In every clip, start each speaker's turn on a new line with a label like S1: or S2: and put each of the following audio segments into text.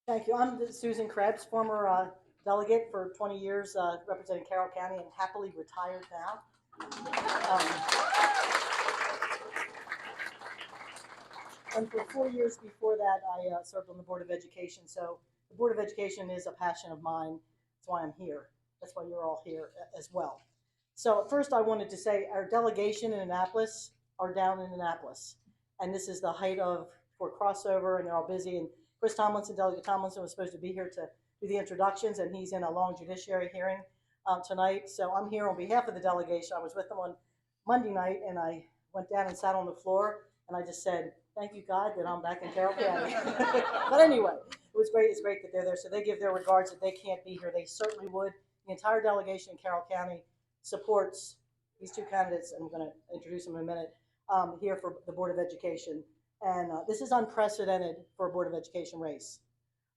S1: Thank you. I'm Susan Krebs, former delegate for 20 years, representing Carroll County, and happily retired now. And for 4 years before that, I served on the Board of Education. So the Board of Education is a passion of mine. That's why I'm here. That's why you're all here as well. So first, I wanted to say our delegation in Annapolis are down in Annapolis, and this is the height of for crossover, and they're all busy. And Chris Tomlinson, Delegate Tomlinson, was supposed to be here to do the introductions, and he's in a long judiciary hearing tonight. So I'm here on behalf of the delegation. I was with them on Monday night, and I went down and sat on the floor, and I just said, "Thank you, God, that I'm back in Carroll County." But anyway, it was great. It's great that they're there. So they give their regards that they can't be here. They certainly would. The entire delegation in Carroll County supports these two candidates, and I'm going to introduce them in a minute, here for the Board of Education. And this is unprecedented for a Board of Education race.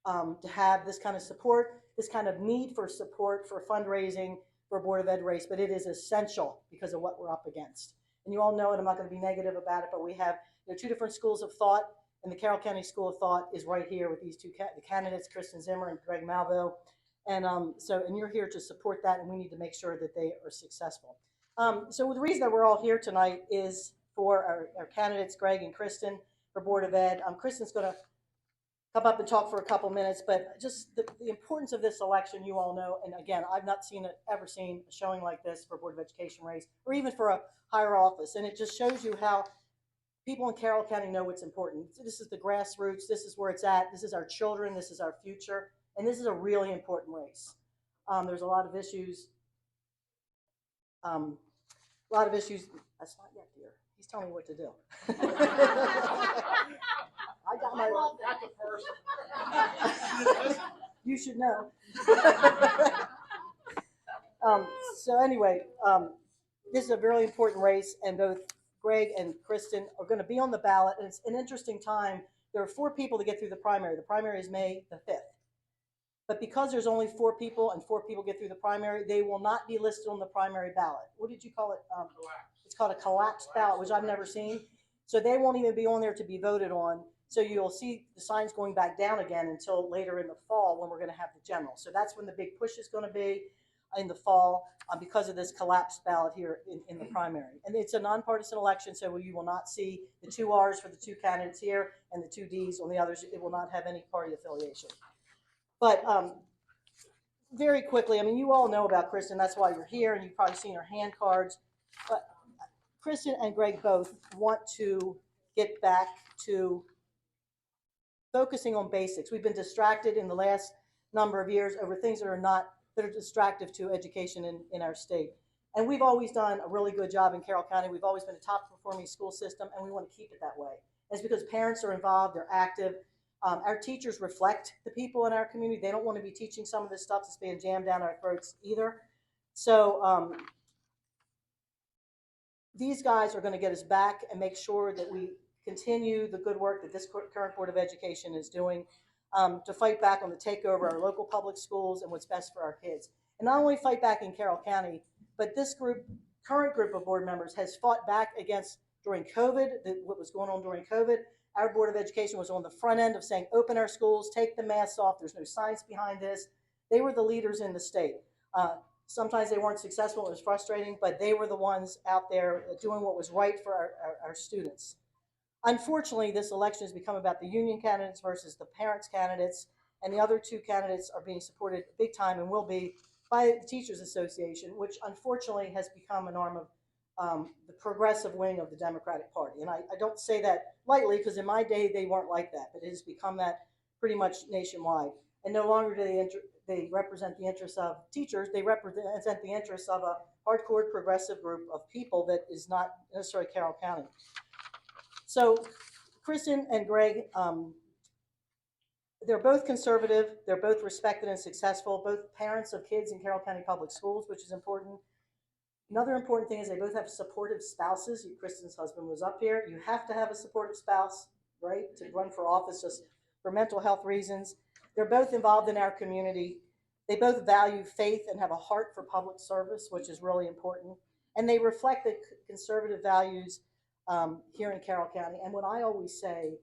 S1: To have this kind of support, this kind of need for support for fundraising for a Board of Ed race, but it is essential because of what we're up against. And you all know it, I'm not going to be negative about it, but we have two different schools of thought, and the Carroll County School of Thought is right here with these two the candidates, Kristen Zihmer and Greg Malvo. And and you're here to support that, and we need to make sure that they are successful. So the reason that we're all here tonight is for our candidates, Greg and Kristen, for Board of Ed. Kristen's going to come up and talk for a couple minutes, but just the importance of this election, you all know. And again, I've not ever seen a showing like this for a Board of Education race, or even for a higher office. And it just shows you how people in Carroll County know what's important. This is the grassroots. This is where it's at. This is our children. This is our future. And this is a really important race. There's a lot of issues. That's not yet, dear. He's telling me what to do. I got my.
S2: That's the first.
S1: You should know. So anyway, this is a really important race, and both Greg and Kristen are going to be on the ballot, and it's an interesting time. There are 4 people to get through the primary. The primary is May the 5th. But because there's only 4 people and 4 people get through the primary, they will not be listed on the primary ballot. What did you call it? It's called a collapsed ballot, which I've never seen. So they won't even be on there to be voted on. So you'll see the signs going back down again until later in the fall when we're going to have the general. So that's when the big push is going to be in the fall because of this collapsed ballot here in the primary. And it's a nonpartisan election, so you will not see the 2 R's for the 2 candidates here and the 2 D's on the others. It will not have any party affiliation. But very quickly, I mean, you all know about Kristen. That's why you're here, and you've probably seen her hand cards. But Kristen and Greg both want to get back to focusing on basics. We've been distracted in the last number of years over things that are distractive to education in our state. And we've always done a really good job in Carroll County. We've always been a top performing school system, and we want to keep it that way. It's because parents are involved, they're active. Our teachers reflect the people in our community. They don't want to be teaching some of this stuff that's being jammed down our throats either. So these guys are going to get us back and make sure that we continue the good work that this current Board of Education is doing to fight back on the takeover of our local public schools and what's best for our kids. And not only fight back in Carroll County, but this current group of board members has fought back against during COVID, what was going on during COVID. Our Board of Education was on the front end of saying, open our schools, take the masks off. There's no science behind this. They were the leaders in the state. Sometimes they weren't successful. It was frustrating, but they were the ones out there doing what was right for our students. Unfortunately, this election has become about the union candidates versus the parents candidates, and the other 2 candidates are being supported big time and will be by the Teachers Association, which unfortunately has become an arm of the progressive wing of the Democratic Party. And I don't say that lightly, because in my day they weren't like that, but it has become that pretty much nationwide. And no longer do they represent the interests of teachers, they represent the interests of a hardcore progressive group of people that is not necessarily Carroll County. So Kristen and Greg, they're both conservative, they're both respected and successful, both parents of kids in Carroll County Public Schools, which is important. Another important thing is they both have supportive spouses. Kristen's husband was up here. You have to have a supportive spouse, right, to run for office just for mental health reasons. They're both involved in our community. They both value faith and have a heart for public service, which is really important. And they reflect the conservative values here in Carroll County. And what I always say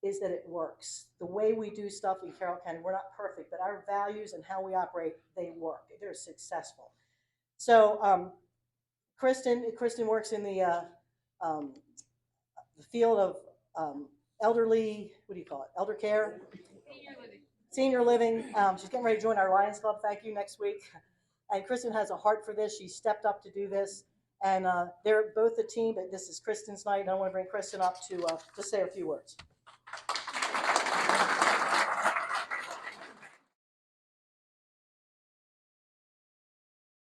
S1: is that it works. The way we do stuff in Carroll County, we're not perfect, but our values and how we operate, they work. They're successful. So Kristen works in the field of elderly, what do you call it, elder care? Senior living. She's getting ready to join our Lions Club, thank you, next week. And Kristen has a heart for this. She stepped up to do this. And they're both a team, but this is Kristen's night, and I want to bring Kristen up to just say a few words.